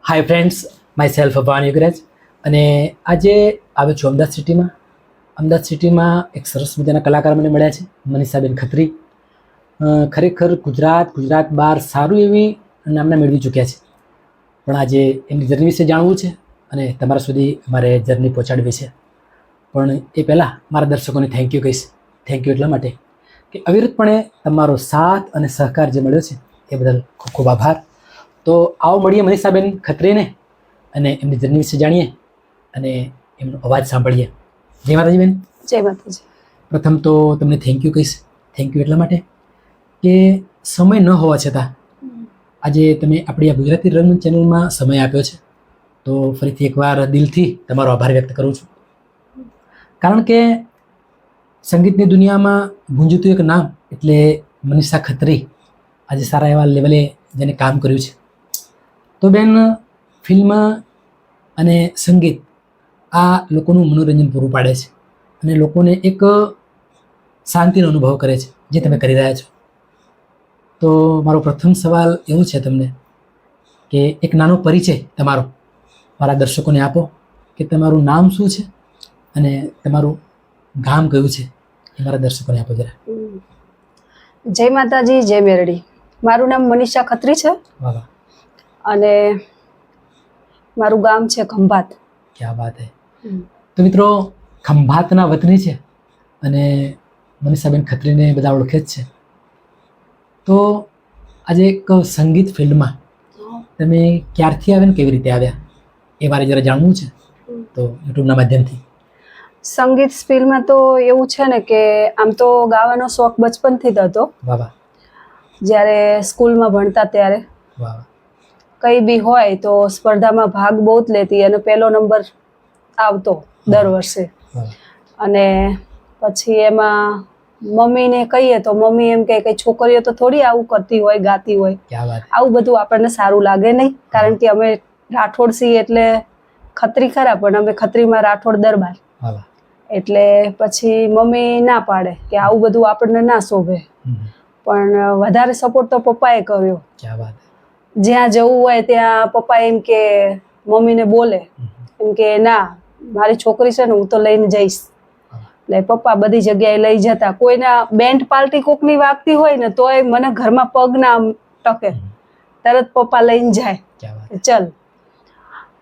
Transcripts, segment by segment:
હાય friends, myself અભાન યુગરાજ. અને આજે આવ્યો છું અમદાવાદ સિટીમાં એક સરસ મજાના કલાકાર મને મળ્યા છે, મનીષાબેન ખત્રી. ખરેખર ગુજરાત બહાર સારું એવી નામના મેળવી ચૂક્યા છે, પણ આજે એમની જર્ની વિશે જાણવું છે અને તમારા સુધી મારે જર્ની પહોંચાડવી છે. પણ એ પહેલાં મારા દર્શકોને થેન્ક યુ કહીશ. થેન્ક યુ એટલા માટે કે અવિરતપણે તમારો સાથ અને સહકાર જે મળ્યો છે એ બદલ ખૂબ ખૂબ આભાર. તો આવો મળીએ મનીષાબેન ખત્રીને અને એમની જર્ની વિશે જાણીએ અને એમનો અવાજ સાંભળીએ. જય માતાજી બેન. જય માતાજી. પ્રથમ તો તમને થેન્ક યુ કહીશ. થેન્ક યુ એટલા માટે કે સમય ન હોવા છતાં આજે તમે આપણી આ ગુજરાતી રંગમંચ ચેનલમાં સમય આપ્યો છે, તો ફરીથી એકવાર દિલથી તમારો આભાર વ્યક્ત કરું છું. કારણ કે સંગીતની દુનિયામાં ગુંજતું એક નામ એટલે મનીષા ખત્રી આજે સારા એવા લેવલે જેને કામ કર્યું છે. તો બેન, ફિલ્મ અને સંગીત આ લોકોનું મનોરંજન પૂરું પાડે છે અને લોકોને એક શાંતિનો અનુભવ કરે છે, જે તમે કરી રહ્યા છો. તો મારો પ્રથમ સવાલ એવો છે તમને કે એક નાનો પરિચય તમારો મારા દર્શકોને આપો કે તમારું નામ શું છે અને તમારું ગામ કયું છે, એ મારા દર્શકોને આપો જરા. જય માતાજી, જય મેરડી. મારું નામ મનીષા ખત્રી છે વાહ વાહ, અને મારું ગામ છે ખંભાત. ક્યાં વાત હે. તો મિત્રો, ખંભાતના વતની છે અને મનીષાબેન ખત્રીને બધા ઓળખે જ છે. તો આજે એક સંગીત ફિલ્ડમાં તમે ક્યારથી આવ્યા ને કેવી રીતે આવ્યા એ મારે જરા જાણવું છે, તો યુટ્યુબના માધ્યમથી. સંગીત ફિલ્ડમાં તો એવું છે ને કે આમ તો ગાવાનો શોખ બચપનથી જ હતો. વાહ વાહ જ્યારે સ્કૂલમાં ભણતા ત્યારે વાહ વાહ. કંઈ બી હોય તો સ્પર્ધામાં ભાગ બહુ જ લેતી અને પહેલો નંબર આવતો દર વર્ષે. વાહ. અને પછી એમાં મમ્મીને કહીએ તો મમ્મી એમ કહે કે છોકરીઓ તો થોડી આવું કરતી હોય, ગાતી હોય, ક્યાં વાત. આવું બધું આપણને સારું લાગે નહીં. કારણ કે અમે રાઠોડ છીએ એટલે ખત્રી ખરા, પણ અમે ખત્રીમાં રાઠોડ દરબાર. વાહ વાહ. એટલે પછી મમ્મી ના પાડે કે આવું બધું આપણને ના શોભે. પણ વધારે સપોર્ટ તો પપ્પાએ કર્યો. ક્યાં વાત. જ્યાં જવું હોય ત્યાં પપ્પા એમ કે મમ્મીને બોલે એમ કે ના, મારી છોકરી છે ને હું તો લઈને જઈશ. એટલે પપ્પા બધી જગ્યાએ લઈ જતા. કોઈના બેન્ડ પાર્ટી કોકની વાગતી હોય ને તોય મને ઘરમાં પગ ના આમ ટકે, તરત પપ્પા લઈને જાય કે ચલ.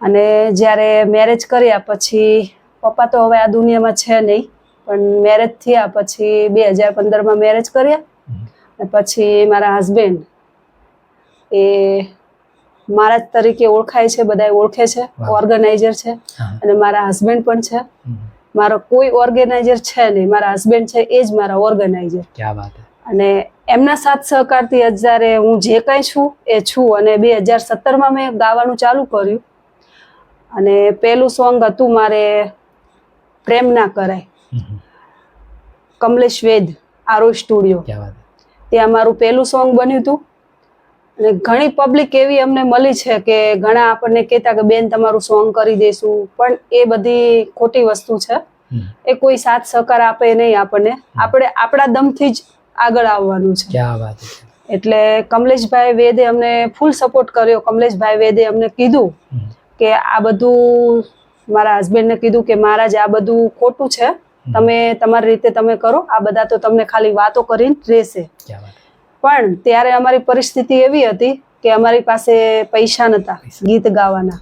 અને જ્યારે મેરેજ કર્યા પછી પપ્પા તો હવે આ દુનિયામાં છે નહીં, પણ મેરેજ થયા પછી 2015માં મેરેજ કર્યા. અને પછી મારા હસબન્ડ એ મારા તરીકે ઓળખાય છે, બધા ઓળખે છે, ઓર્ગેનાઇઝર છે. અને મારા હસબન્ડ પણ છે. મારો કોઈ ઓર્ગેનાઇઝર છે નહીં, મારા હસબન્ડ છે એ જ મારા ઓર્ગેનાઇઝર. ક્યાં વાત. અને એમના સાથ સહકારથી અત્યારે હું જે કંઈ છું એ છું. અને 2017માં મેં ગાવાનું ચાલુ કર્યું અને પહેલું સોંગ હતું મારે પ્રેમ ના કરાય, કમલેશ વેદ આરો સ્ટુડિયો, ત્યાં મારું પહેલું સોંગ બન્યું હતું. અને ઘણી પબ્લિક એવી અમને મળી છે કે ઘણા આપણને કહેતા કે બેન તમારું સોંગ કરી દઈશું, પણ એ બધી ખોટી વસ્તુ છે. એ કોઈ સાથ સહકાર આપે નહીં આપણને, આપણે આપણા દમથી જ આગળ આવવાનું છે. ક્યાં વાત. એટલે કમલેશભાઈ વેદે અમને ફૂલ સપોર્ટ કર્યો. કમલેશભાઈ વેદે અમને કીધું કે આ બધું, મારા હસબન્ડને કીધું કે મહારાજ આ બધું ખોટું છે, તમે તમારી રીતે તમે કરો, આ બધા તો તમને ખાલી વાતો કરીને રહેશે. પણ ત્યારે અમારી પરિસ્થિતિ એવી હતી કે અમારી પાસે પૈસા નહોતા ગીત ગાવાના.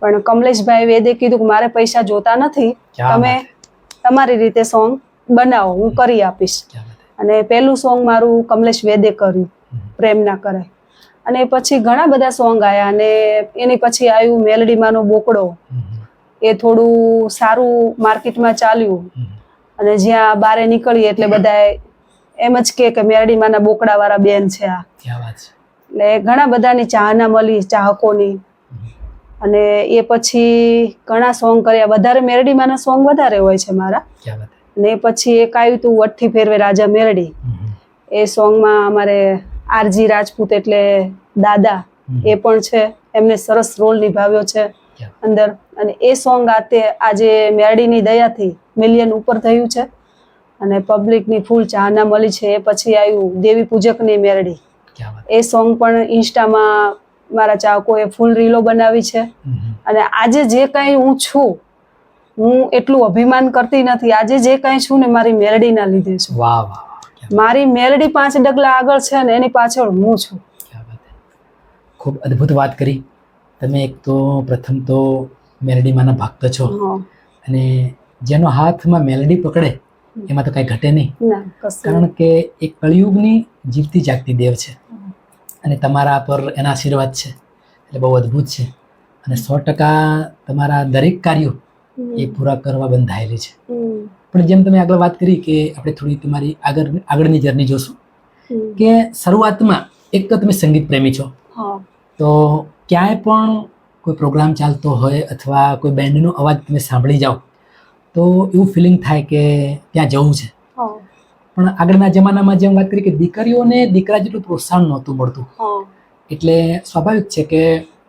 પણ કમલેશભાઈ વેદે કીધું કે મારે પૈસા જોતા નથી, તમે તમારી રીતે સોંગ બનાવો, હું કરી આપીશ. અને પહેલું સોંગ મારું કમલેશ વેદે કર્યું, પ્રેમ ના કરાય. અને પછી ઘણા બધા સોંગ આવ્યા અને એની પછી આવ્યું મેલડીમાંનો બોકડો. એ થોડું સારું માર્કેટમાં ચાલ્યું અને જ્યાં બારે નીકળીએ એટલે બધા એમ જ કે મેરડીમાંના બોકડાવાળા બેન છે આ. એટલે ઘણા બધાની ચાહના મળી, ચાહકોની. અને એ પછી ઘણા સોંગ કર્યા, વધારે મેરડીમાંના સોંગ વધારે હોય છે મારા. અને પછી એક આવ્યું હતું વઠ્ઠી ફેરવે રાજા મેરડી. એ સોંગમાં અમારે આરજી રાજપૂત એટલે દાદા એ પણ છે, એમને સરસ રોલ નિભાવ્યો છે અંદર. અને એ સોંગ આજે મેરડીની દયાથી મિલિયન ઉપર થયું છે અને પબ્લિકની ફૂલ ચાહના મળી છે. એ પછી આવ્યું દેવી પૂજકની મેરડી. એ સોંગ પણ ઇન્સ્ટામાં મારા ચાહકોએ ફૂલ રીલો બનાવી છે. અને આજે જે કંઈ હું છું, હું એટલું અભિમાન કરતી નથી. આજે જે કંઈ છું ને મારી મેલડીના લીધે છું. વાહ વાહ, મારી મેલડી 5 ડગલા આગળ છે ને એની પાછળ હું છું. ખૂબ અદ્ભુત વાત કરી તમે. એક તો પ્રથમ તો મેલડીમાંના ભક્ત છો, અને જેનો હાથમાં મેલડી પકડે એમાં તો કાંઈ ઘટે નહીં, કારણ કે એ કળિયુગની જીવતી જાગતી દેવ છે, અને તમારા પર એના આશીર્વાદ છે, એટલે બહુ અદ્ભુત છે. અને 100% તમારા દરેક કાર્યો એ પૂરા કરવા બંધાયેલી છે. પણ જેમ તમે આગળ વાત કરી કે આપણે થોડી તમારી આગળની જર્ની જોશું, કે શરૂઆતમાં એક તો તમે સંગીત પ્રેમી છો, તો ક્યાંય પણ કોઈ પ્રોગ્રામ ચાલતો હોય અથવા કોઈ બેન્ડનો અવાજ તમે સાંભળી જાઓ તો એવું ફિલિંગ થાય કે ત્યાં જવું છે. પણ આગળના જમાનામાં જેમ વાત કરી કે દીકરીઓને દીકરા જેટલું પ્રોત્સાહન નહોતું મળતું, એટલે સ્વાભાવિક છે કે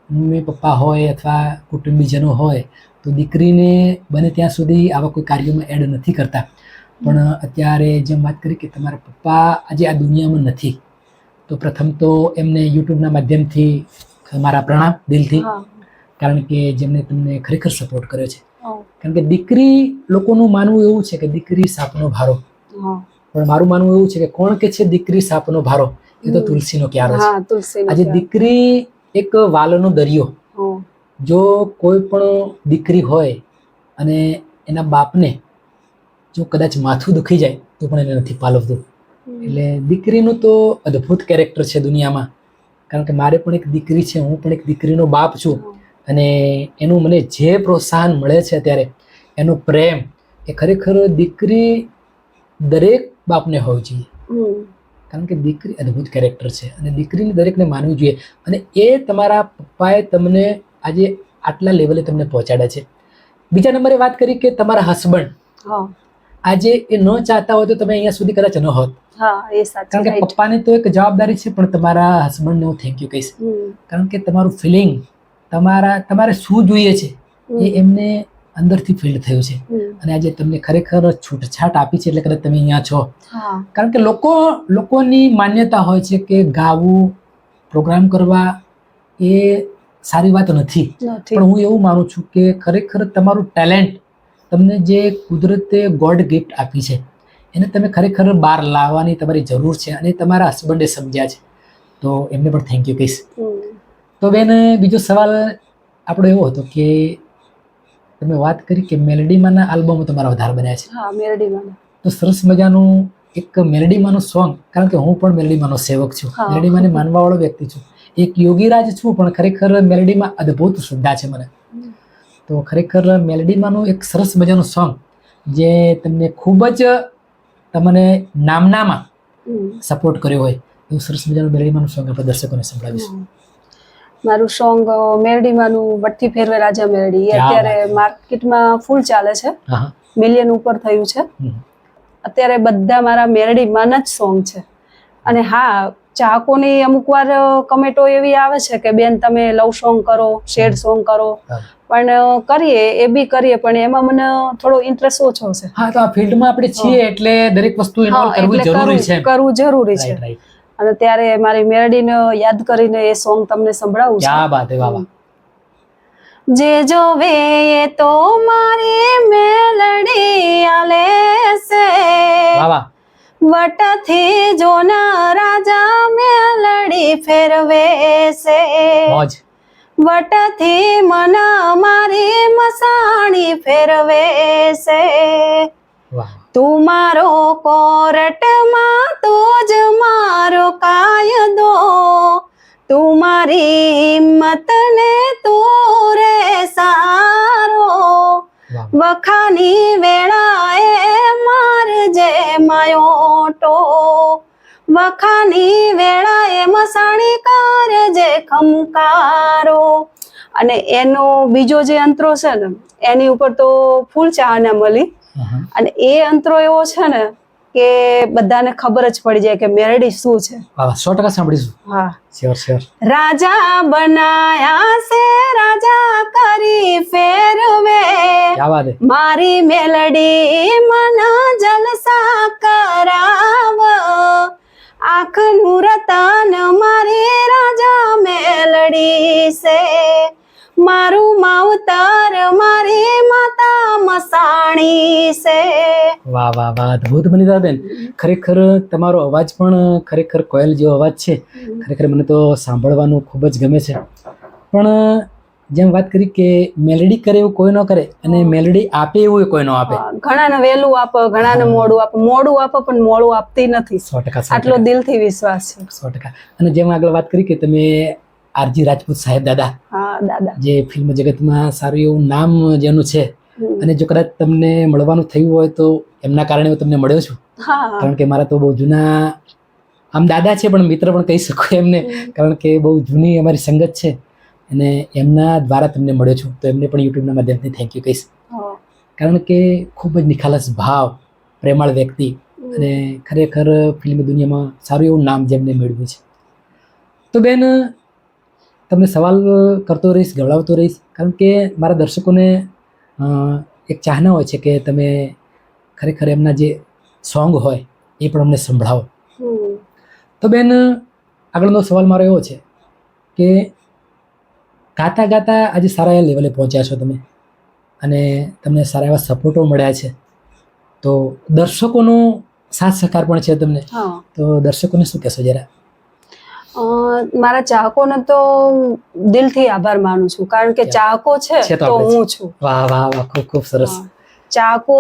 મમ્મી પપ્પા હોય અથવા કુટુંબીજનો હોય તો દીકરીને બને ત્યાં સુધી આવા કોઈ કાર્યોમાં એડ નથી કરતા. પણ અત્યારે જેમ વાત કરી કે તમારા પપ્પા આજે આ દુનિયામાં નથી, તો પ્રથમ તો એમને યુટ્યુબના માધ્યમથી મારા પ્રણામ દિલથી, કારણ કે જેમને તમને ખરેખર સપોર્ટ કર્યો છે. કારણ કે દીકરી, લોકોનું માનવું એવું છે કે દીકરી સાપનો ભારો, પણ મારું માનવું એવું છે કે કોણ કે છે દીકરી સાપનો ભારો, એ તો તુલસીનો ક્યારો છે. આજે દીકરી એક વાલનો દરિયો, જો કોઈ પણ દીકરી હોય અને એના બાપને જો કદાચ માથું દુખી જાય તો પણ એને નથી પાલવતું. એટલે દીકરીનું તો અદ્ભુત કેરેક્ટર છે દુનિયામાં, કારણ કે મારે પણ એક દીકરી છે, હું પણ એક દીકરીનો બાપ છું, અને એનું મને જે પ્રોત્સાહન મળે છે અત્યારે, એનો પ્રેમ, એ ખરેખર દીકરી દરેક બાપને હોવું જોઈએ, કારણ કે દીકરી અદ્ભુત કેરેક્ટર છે અને દીકરીને દરેકને માનવી જોઈએ. અને એ તમારા પપ્પાએ તમને આજે આટલા લેવલે તમને પહોંચાડ્યા છે. બીજા નંબરે વાત કરી કે તમારા હસબન્ડ આજે એ ન ચાહતા હોય તો તમે અહીંયા સુધી કદાચ ન હોત, કારણ કે પપ્પાની તો એક જવાબદારી છે, પણ તમારા હસબન્ડને હું થેન્ક યુ કહીશ, કારણ કે તમારું ફિલિંગ, તમારે શું જોઈએ છે એ એમને અંદરથી ફીલ થયું છે, અને આજે તમને ખરેખર છૂટછાટ આપી છે, એટલે કદાચ તમે અહીંયા છો. કારણ કે લોકોની માન્યતા હોય છે કે ગાવું, પ્રોગ્રામ કરવા એ સારી વાત નથી, પણ હું એવું માનું છું કે ખરેખર તમારું ટેલેન્ટ, તમને જે કુદરતે ગોડ ગિફ્ટ આપી છે એને તમે ખરેખર બહાર લાવવાની તમારી જરૂર છે, અને તમારા હસબન્ડે સમજ્યા છે, તો એમને પણ થેન્ક યુ કહીશ. તો બેન, બીજો સવાલ આપણો એવો હતો કે તમે વાત કરી કે મેલડીમાંના આલ્બમો તમારા વધારે બન્યા છે, તો સરસ મજાનું એક મેલડીમાંનું સોંગ, કારણ કે હું પણ મેલડીમાંનો સેવક છું, મેલડીમાંને માનવાવાળો વ્યક્તિ છું, એક યોગીરાજ છું, પણ ખરેખર મેલડીમાં અદ્ભુત શ્રદ્ધા છે મને. તો ખરેખર મેલડીમાંનું એક સરસ મજાનું સોંગ જે તમને ખૂબ જ તમને નામનામાં સપોર્ટ કર્યો હોય એવું સરસ મજાનું મેલડીમાંનું સોંગ આપણે દર્શકોને સંભળાવીશું. મારું સોંગ મેલડીમાંનું વટકી ફેરવે રાજા મેલડી, એ અત્યારે માર્કેટમાં ફૂલ ચાલે છે, મિલિયન ઉપર થયું છે અત્યારે. બધા મારા મેલડીમાંના જ સોંગ છે. અને હા, ચાહકોની અમુક વાર કમેન્ટો એવી આવે છે કે બેન તમે લવ સોંગ કરો, શેડ સોંગ કરો, પણ કરીએ એ બી કરીએ, પણ એમાં મને થોડો ઇન્ટરેસ્ટ ઓછો છે. હા, તો આ ફિલ્ડમાં આપણે છીએ એટલે દરેક વસ્તુ ઇન્વોલ્વ કરવું જરૂરી છે. અને ત્યારે મારી મેલડીને યાદ કરીને એ સોંગ તમને સંભળાવું છું. ક્યા બાત હે, વાહ વાહ. જે જોવે એ તો મારી મેલડી આલે છે, વાહ વાહ. વટથી જોના રાજા મેલડી ફેરવે છે, વટથી મન મારી મસાણી ફેરવે છે, તું મારો કોરટમાં તું જ મારો કાયદો, તું મારી હિંમત ને તું રે સારો, વખાની વેળાએ મારજે માયોટો, વખાની વેળાએ મસાણી કરજે ખમકારો. અને એનો બીજો જે અંતરો છે ને એની ઉપર તો ફૂલ ચાહના મળી, અને એ અંતરો એવો છે ને કે બધાને ખબર જ પડી જાય કે મેલડી શું છે. 100% સાંભળીશું. હા, શ્યોર શ્યોર. રાજા બનાયા છે રાજા કરી ફેરવે, ક્યા વાત હે. મારી મેલડી મન જલસા કરાવ, આંખનું રતન મારી રાજા મેલડી છે, મારું માવતર મારી માતા મસાણી છે. વાહ વાહ વાહ, અદ્ભુત વનિતાબેન. ખરેખર તમારો અવાજ પણ ખરેખર કોયલ જેવો અવાજ છે. ખરેખર મને તો સાંભળવાનું ખૂબ જ ગમે છે. પણ જેમ વાત કરી કે મેલેડી કરે એવું કોઈ ન કરે અને મેલેડી આપે એવું કોઈ ન આપે. ઘણાને વહેલું આપો, ઘણાને મોડું આપો. મોડું આપો પણ મોડું આપતી નથી. 100%. આટલો દિલથી વિશ્વાસ છે. 100%. અને જેમ આગળ વાત કરી કે તમે આરજી રાજપૂત સાહેબ દાદા, હા દાદા, જે ફિલ્મ જગતમાં સારું એવું નામ જેનું છે, અને જો કદાચ તમને મળવાનું થયું હોય તો એમના કારણે હું તમને મળ્યો છું. કારણ કે મારા તો બહુ જૂના આમ દાદા છે પણ મિત્ર પણ કહી શકો એમને, કારણ કે બહુ જૂની અમારી સંગત છે અને એમના દ્વારા તમને મળ્યો છું. તો એમને પણ યુટ્યુબના માધ્યમથી થેન્ક યુ કહીશ. કારણ કે ખૂબ જ નિખાલસ ભાવ, પ્રેમાળ વ્યક્તિ અને ખરેખર ફિલ્મ દુનિયામાં સારું એવું નામ જેમને મેળવ્યું છે. તો બેન, તમને સવાલ કરતો રહીશ, ગવડાવતો રહીશ, કારણ કે મારા દર્શકોને એક ચાહના હોય છે કે તમે ખરેખર એમના જે સોંગ હોય એ પણ અમને સંભળાવો. તો બેન, આગળનો સવાલ મારો એવો છે કે ગાતા ગાતા આજે સારા એવા લેવલે પહોંચ્યા છો તમે અને તમને સારા એવા સપોર્ટો મળ્યા છે. તો દર્શકોનો સાથ સહકાર પણ છે તમને, તો દર્શકોને શું કહેશો જરા? મારા ચાહકોને તો દિલથી આભાર માનું છું, કારણ કે ચાહકો છે તો હું છું. વાહ વાહ વાહ, ખૂબ ખૂબ સરસ. ચાહકો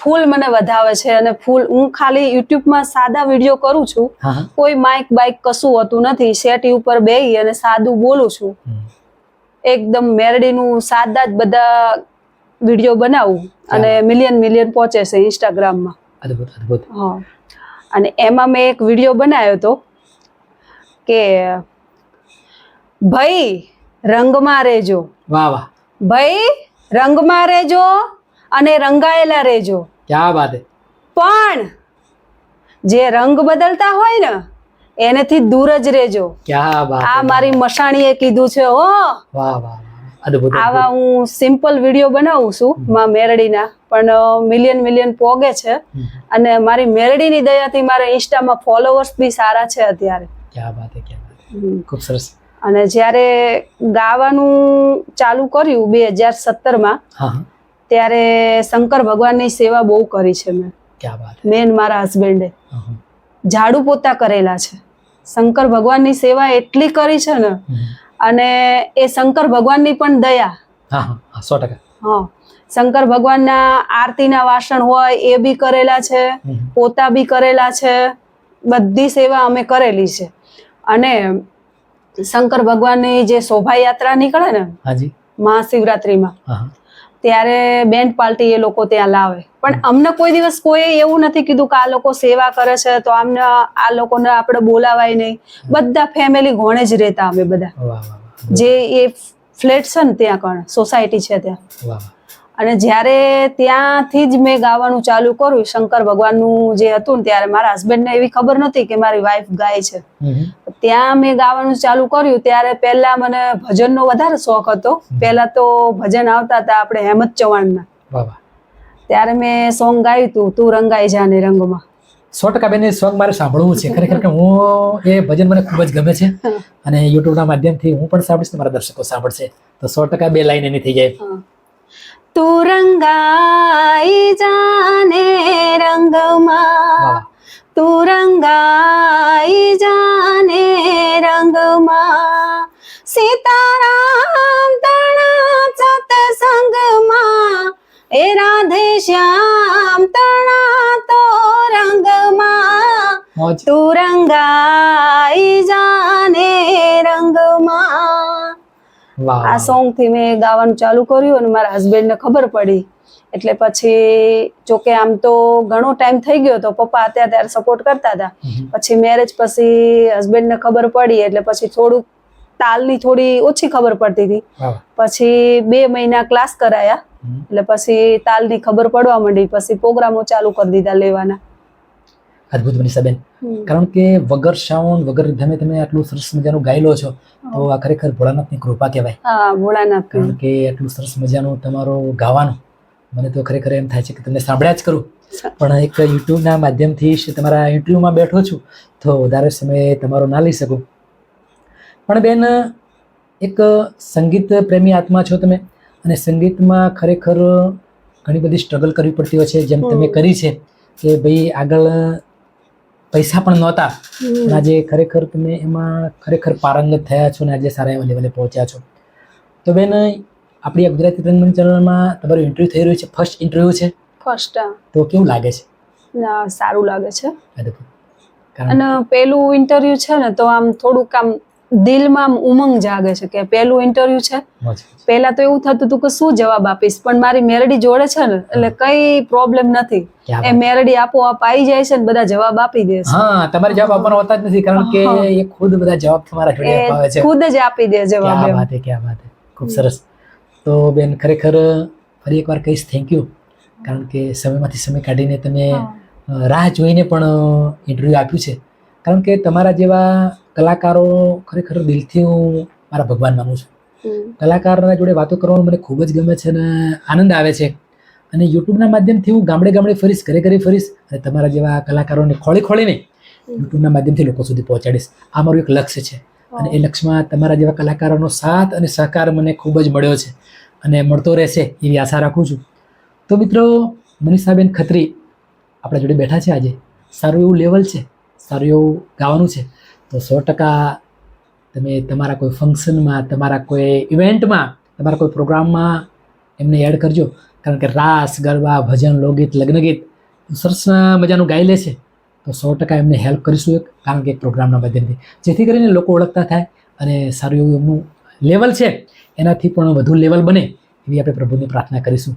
ફૂલ મને વધાવે છે અને ફૂલ હું ખાલી યુટ્યુબમાં સાદા વિડીયો કરું છું, કોઈ માઇક બાઇક કશું હોતું નથી. સેટી ઉપર બેહી અને સાદું બોલું છું, એકદમ મેરડીનું સાદા જ બધા વિડીયો બનાવું અને મિલિયન પહોંચે છે ઇન્સ્ટાગ્રામમાં. અદ્ભુત અદ્ભુત. હા, અને એમાં મેં એક વિડીયો બનાવ્યો હતો કે ભાઈ રંગમાં રહેજો. વાહ વાહ. ભાઈ રંગમાં રહેજો અને રંગાયેલા રહેજો. ક્યા વાત હે. પણ જે રંગ બદલતા હોય ને એનેથી દૂર જ રહેજો. ક્યા વાત. આ મારી મસાણીએ કીધું છે. હો વાહ વાહ, અદ્ભુત. આવા હું સિમ્પલ વિડીયો બનાવું છું માં મેરડીના, પણ મિલિયન પોગે છે અને મારી મેરડીની દયાથી મારા ઇન્સ્ટામાં ફોલોવર્સ બી સારા છે અત્યારે. ક્યા વાત હે, ક્યા વાત. ખૂબ સરસ. અને જ્યારે ગાવાનું ચાલુ કર્યું 2017માં, ત્યારે શંકર ભગવાનની સેવા બહુ કરી છે મેં. ક્યા વાત. મેન મારા હસબન્ડે ઝાડુ પોતા કરેલા છે. શંકર ભગવાનની સેવા એટલી કરી છે ને, અને એ શંકર ભગવાનની પણ દયા. 100%. હા, શંકર ભગવાનના આરતીના વાસણ હોય એ બી કરેલા છે, પોતા બી કરેલા છે, બધી સેવા અમે કરેલી છે. અને શંકર ભગવાનની જે શોભાયાત્રા નીકળે ને મહાશિવરાત્રીમાં, ત્યારે બેન્ડ પાર્ટી એ લોકો ત્યાં લાવે. પણ અમને કોઈ દિવસ કોઈ એવું નથી કીધું કે આ લોકો સેવા કરે છે તો આમને આ લોકોને આપણે બોલાવાય નહીં. બધા ફેમિલી ઘોણે જ રહેતા અમે બધા, જે એ ફ્લેટ છે ને ત્યાં કણ સોસાયટી છે ત્યાં. અને જ્યારે ત્યાંથી જ મેં ગાવાનું ચાલુ કર્યું શંકર ભગવાનનું જે હતું ને, ત્યારે મારા હસબન્ડને એવી ખબર નહોતી કે મારી વાઈફ ગાય છે. ત્યાં મેં ગાવાનું ચાલુ કર્યું ત્યારે પહેલા મને ભજનનો વધારે શોખ હતો. પહેલા તો ભજન આવતા હતા આપણે હેમંત ચૌહાણના, ત્યારે મેં સોંગ ગાયું હતું, તું રંગાઈ જાને રંગમાં. 100% બેન, એ સોંગ મારે સાંભળવું છે. ખરેખર હું એ ભજન મને ખૂબ જ ગમે છે અને યુટ્યુબના માધ્યમથી હું પણ સાંભળીશ, મારા દર્શકો સાંભળશે. તો 100% 2 લાઈન એની થઈ જાય. તું રંગાઈ જાને રંગમાં, તું રંગાઈ જાને રંગમાં, સીતારામ તણા સતસંગમાં, એ રાધે શ્યામ તણા તો રંગમાં, તું રંગાઈ જાને રંગમાં. આ સોંગ થી મેં ગાવાનું ચાલુ કર્યું અને મારા હસબન્ડને ખબર પડી. એટલે પછી જોકે આમ તો ઘણો ટાઈમ થઈ ગયો તો પપ્પા ત્યારે સપોર્ટ કરતા હતા. પછી મેરેજ પછી હસબન્ડને ખબર પડી એટલે પછી થોડુંક તાલની થોડી ઓછી ખબર પડતી હતી. પછી 2 મહિના ક્લાસ કરાયા એટલે પછી તાલની ખબર પડવા માંડી. પછી પ્રોગ્રામો ચાલુ કરી દીધા લેવાના. અદ્ભુત મનીષાબેન, કારણ કે વગર સાઉન્ડ વગર ધમે તમે આટલું સરસ મજાનું ગાઈ લો છો તો આ ખરેખર ભોળાનાથની કૃપા કહેવાય. હા, ભોળાનાથ. કારણ કે આટલું સરસ મજાનું તમારું ગાવાનું મને તો ખરેખર એમ થાય છે કે તમને સાંભળ્યા જ કરું, પણ એક યુટ્યુબના માધ્યમથી જ તમારા ઇન્ટરવ્યૂમાં બેઠો છું તો વધારે સમય તમારો ના લઈ શકું. પણ બેન, એક સંગીત પ્રેમી આત્મા છો તમે, અને સંગીતમાં ખરેખર ઘણી બધી સ્ટ્રગલ કરવી પડતી હોય છે, જેમ તમે કરી છે કે ભાઈ આગળ પૈસા પણ નહોતા, પણ આજે ખરેખર તમે એમાં ખરેખર પારંગત થયા છો ને આજે સારા એવા લેવલે પહોંચ્યા છો. તો બેન, આપણી આ ગુજરાતી રંગમંચ ચેનલમાં તમારું ઇન્ટરવ્યૂ થઈ રહ્યું છે, ફર્સ્ટ ઇન્ટરવ્યૂ છે, ફર્સ્ટ તો કેવું લાગે છે? સારું લાગે છે. અદ્ભુત. કારણ અને પેલું ઇન્ટરવ્યુ છે ને તો આમ થોડુંક આમ દિલમાં આમ ઉમંગ જાગે છે કે પેલું ઇન્ટરવ્યુ છે. મોજ. પહેલા તો એવું થતું હતું કે શું જવાબ આપીશ, પણ મારી મેરડી જોડે છે ને એટલે કઈ પ્રોબ્લેમ નથી. ક્યાં એ વાત. મેરડી આપોઆપ આવી જાય છે ને બધા જવાબ આપી દે છે. હા, તમારે જવાબ આપવાનો હોતા જ નથી, કારણ કે એ ખુદ બધા જવાબ તમારા જોડે અપાવે છે. એ ખુદ જ આપી દે જવાબ ક્યાં એમ. વાત હે, ક્યાં વાત હે. ખૂબ સરસ. તો બેન, ખરેખર ફરી એકવાર કહીશ થેન્ક યુ, કારણ કે સમયમાંથી સમય કાઢીને તમે રાહ જોઈને પણ ઇન્ટરવ્યૂ આપ્યું છે. કારણ કે તમારા જેવા કલાકારો ખરેખર દિલથી હું મારા ભગવાન માનું છું. કલાકારના જોડે વાતો કરવાનું મને ખૂબ જ ગમે છે અને આનંદ આવે છે. અને યુટ્યુબના માધ્યમથી હું ગામડે ગામડે ફરીશ, ઘરે ઘરે ફરીશ અને તમારા જેવા કલાકારોને ખોળી ખોળીને યુટ્યુબના માધ્યમથી લોકો સુધી પહોંચાડીશ. આ મારું એક લક્ષ્ય છે, અને એ લક્ષ્યમાં તમારા જેવા કલાકારોનો સાથ અને સહકાર મને ખૂબ જ મળ્યો છે અને મળતો રહેશે એવી આશા રાખું છું. તો મિત્રો, મનીષાબેન ખત્રી આપણા જોડે બેઠા છે આજે. સારું એવું લેવલ છે, સારું એવું ગાવાનું છે, તો 100% તમે તમારા કોઈ ફંક્શનમાં, તમારા કોઈ ઇવેન્ટમાં, તમારા કોઈ પ્રોગ્રામમાં એમને એડ કરજો, કારણ કે રાસ, ગરબા, ભજન, લોકગીત, લગ્નગીત સરસ મજાનું ગાઈ લે છે. તો 100% એમને હેલ્પ કરીશું, કારણ કે એક પ્રોગ્રામના માધ્યમથી, જેથી કરીને લોકો ઓળખતા થાય અને સારું એવું એમનું લેવલ છે એનાથી પણ વધુ લેવલ બને એવી આપણે પ્રભુની પ્રાર્થના કરીશું.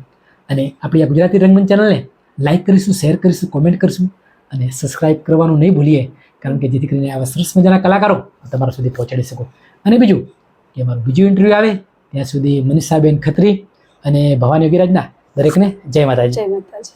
અને આપણી આ ગુજરાતી રંગમંચ ચેનલને લાઈક કરીશું, શેર કરીશું, કોમેન્ટ કરીશું અને સબસ્ક્રાઇબ કરવાનું નહીં ભૂલીએ, કારણ કે જેથી કરીને આવા સરસ મજાના કલાકારો તમારા સુધી પહોંચાડી શકો. અને બીજું કે અમારું બીજું ઇન્ટરવ્યૂ આવે ત્યાં સુધી મનીષાબેન ખત્રી અને ભવાની યોગીરાજના દરેકને જય માતાજી. જય માતાજી.